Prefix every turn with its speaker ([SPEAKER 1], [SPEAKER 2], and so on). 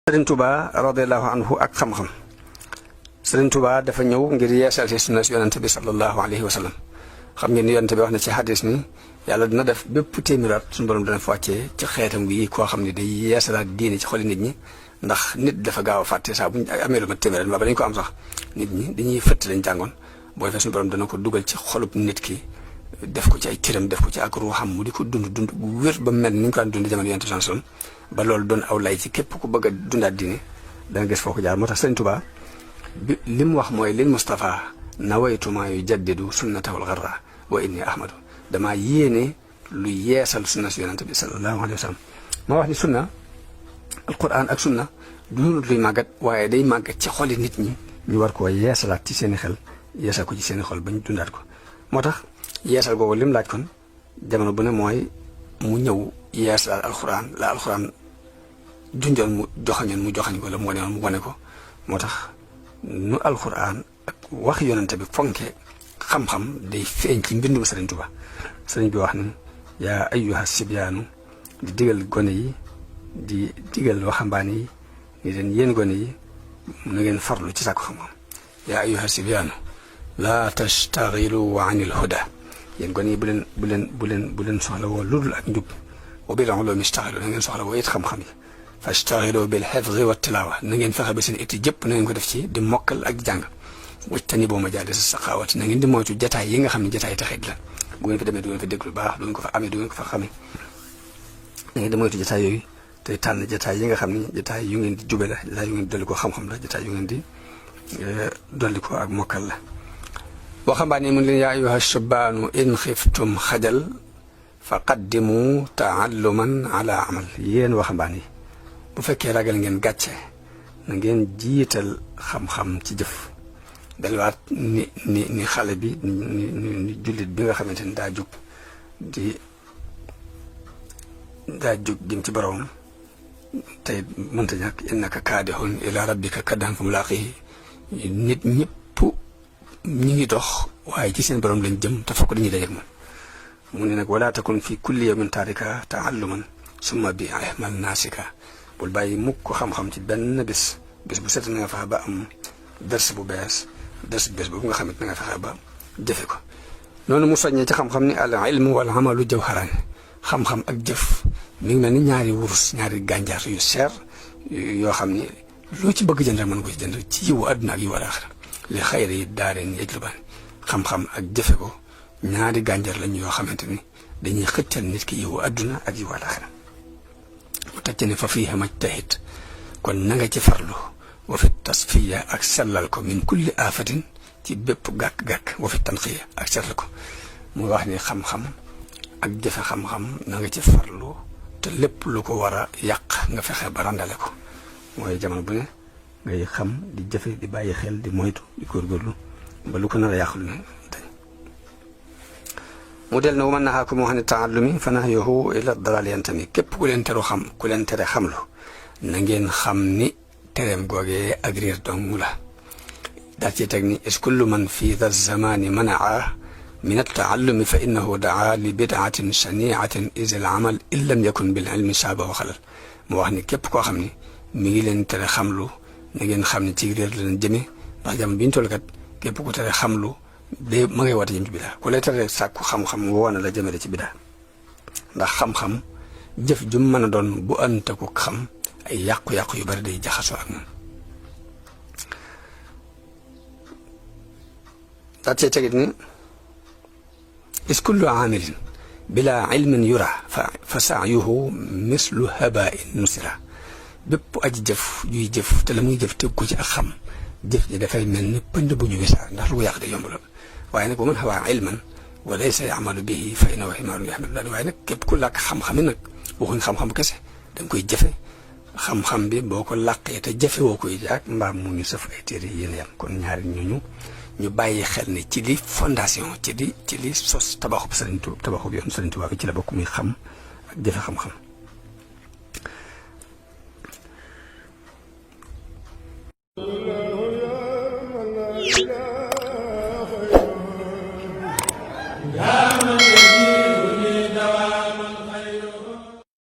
[SPEAKER 1] Sëriñ Tuubaa radiyallahu anhu ak xam-xam Sëriñ Tuubaa dafa ñëw ngir yeesal ci sunna si yonante bi sallallahu alayhi wa sallam xam ngeen ni yonante bi wax na ci xadis ni yàlla dina def bépp téeméeraat suñu borom dana fa wàccee ci xeetam wi koo xam ne day yeesalaat diine ci xoli nit ñi ndax nit dafa gaaw a fàtte saa bu ñu amee lu ma téeméeraat ba dañu ko am sax nit ñi dañuy fëtt lañ jàngoon boo defee suñu borom dana ko dugal ci xolub nit ki def ko ci ay cëram def ko ci ak ruuxam mu di ko dund bu wér ba mel ni ñu ko daan dund jamono yonante sallallahu ba loolu doon aw lay ci képp ku bëgg a dundaat diine dana gis foo ko jaar moo tax Sëriñ Tuubaa bi li mu wax mooy lil Mustafa nawaytu maa yujaddidu sunnatahul gharra wa inni ahmadu damaa yéene lu yeesal sunna si yonante bi sallallahu alayhi wa sallam ma wax ni sunna alquran ak sunna du luy màggat waaye day màggat ci xoli nit ñi ñu war koo yeesalaat ci seen i xel yeesal ko ci seen i xol ba ñu dundaat ko moo tax yeesal googu lim laaj kon jamono bu ne mooy mu ñëw yeesalaat alxuraan la alxuraan junjoon mu joxañoon mu joxañ ko la mu wane woon mu wane ko moo tax nu alxuraan ak wax yonante bi fonke xam-xam day feeñ ci mbindum Sëriñ Tuubaa sëriñ bi wax ni yaa ayyuha sibyaanu di digal gone yi di digal waxambaane yi ni leen yéen gone yi na ngeen farlu ci sàkku xam-xam yaa ayyuha sibyaanu laa tastaxilu anil huda yéen gone yi bu leen soxla woo ludul ak njub wa bil ulumi istaxilu na ngeen soxla woo it xam-xam yi fastaxilu bil xifzi wa tilaawa na ngeen fexe ba seen itti jëpp na ngeen ko def ci di mokkal ak jàng wajtani boo ma jaade sa saqaawati na ngeen di moytu jataay yi nga xam ne jataay taxit la bu ngeen fa demee du ngeen fa déglu baax du ngeen ko fa amee du ngeen ko fa xamee na ngeen di moytu jataay yooyu tey tànn jataay yi nga xam ne jataay yu ngeen di jube la jataay yu ngeen di dolli ko xam-xam la jataay yu ngeen di dolli ko ak mokkal la waxambaane mun leen yaa ayyuha shubaanu in xiftum xajal fa qaddimu taalluman ala amal yéen waxambaane yi bu fekkee ragal ngeen gàcce na ngeen jiital xam-xam ci jëf delluwaat ni xale bi ni jullit bi nga xamante ni daa jóg jëm ci boroom tey mënta ñàkk innaka kaadihun ila rabbika kaddan fa mulaaqihi nit ñëpp ñi ngi dox waaye ci seen borom lañ jëm te fokk dañuy dajeek moom mu ne nag wala takun fi kulli yawmin taarika taalluman summa bi ahmal naasika bul bàyyi mukk xam-xam ci benn bés bu set na nga fexe ba am ders bu bees boobu nga xamante na nga fexe ba jëfe ko noonu mu soññee ci xam-xam ni al ilmu wal amalu jawharaan xam-xam ak jëf mi ngi mel ni ñaari wurus ñaari gànjaar yu seer yoo xam ni loo ci bëgg jënd rek mën ko ci jënd ci yiwu àdduna ak yiwu alaaxira li xayri yi daareen yajlubaan xam-xam ak jëfe ko ñaari gànjaar lañ yoo xamante ni dañuy xëccal nit ki yiwu àdduna ak yiwu alaaxira mu teg ci ne fa fiihi majtahid kon na nga ci farlu wa fi tasfiya ak sellal ko min kulli aafatin ci bépp gàkk-gàkk wa fi tanqiya ak sellal ko mu wax ni xam-xam ak jëfe xam-xam na nga ci farlu te lépp lu ko war a yàq nga fexe ba randale ko mooy jamono bu ne ngay xam di jëfe di bàyyi xel di moytu di góorgóorlu ba lu ko nar a yàqlu ne dañ mu del na wu mën na xaaku moo xam ne taallumi fa nahyuhu ila dalal yantami képp ku leen tere xamlu na ngeen xam ni tereem googee ak réer dong la daal ci teg ni is kullu man fi da zamani manaa min altaallumi fa innahu daa li bidaatin shaniatin is al amal in lam yakun bil ilmi shaaba wa xalal mu wax ni képp koo xam ni mi ngi leen tere xamlu na ngeen xam ne ci réer la leen jëme ndax jamono bi ñu toll kat képp ku tere xamlu de ma ngay woote jëm ci bidaa ku lay tere sàkku xam-xam woona la jëmale ci bidaa ndax xam-xam jëf ju mën a doon bu ante ko xam ay yàqu-yàqu yu bari day jaxasoo ak moom daat see tegit ni is kullu aamilin bila ilmin yura fa saayuhu mislu habain nusira bépp aji jëf juy jëf te la muy jëf teg ko ci ak xam jëf ji dafay mel ni pënd bu ñu wisaar ndax lu ko yàq day yomb la waaye nag bu mën xawaa ilman wa laysa yamalu bihi fa innahu himaarun yaxmilu daal waaye nag képp ku làkk xam-xam nag waxuñ xam-xam kese da nga koy jëfe xam-xam bi boo ko làqee te jafe woo koy jaag mbaam mu ñu sëf ay téere yéen yam kon ñaari ñooñu ñu bàyyi xel ne ci li fondation ci li sos tabaxub yoon Sëriñ Tuubaa bi ci la bokk muy xam ak jafe xam-xam